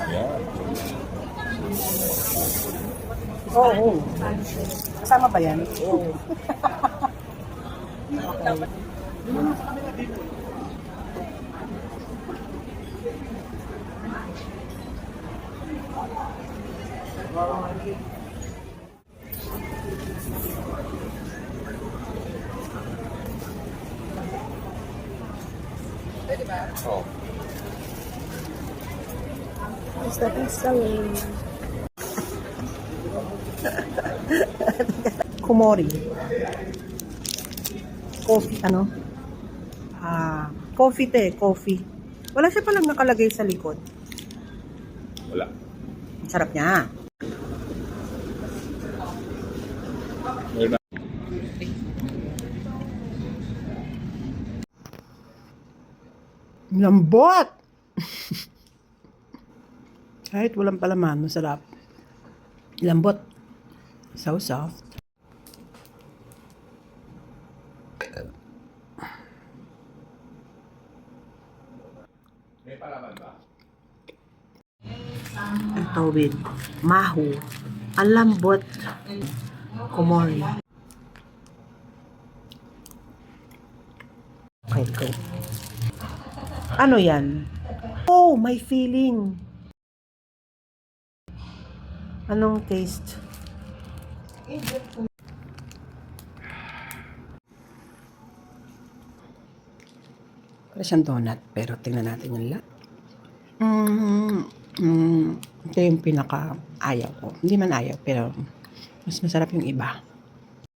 Yeah. Oo. Kasama ba yan? Oo. Okay. Oh. Is that selling? Kumori. Coffee, ano? Coffee coffee. Wala siya palang nakalagay sa likod. Wala. Ang sarap niya. Meron na. Lambot! Kahit walang palaman, masarap. Lambot. So soft. May palaman ba? Ito with mahu. Ang lambot. Kumori. Okay, go. Ano yan? Oh, may feeling. Anong taste? Para siyang donut, pero tingnan natin yung lahat. Ito yung pinaka ayaw ko. Hindi man ayaw, pero mas masarap yung iba.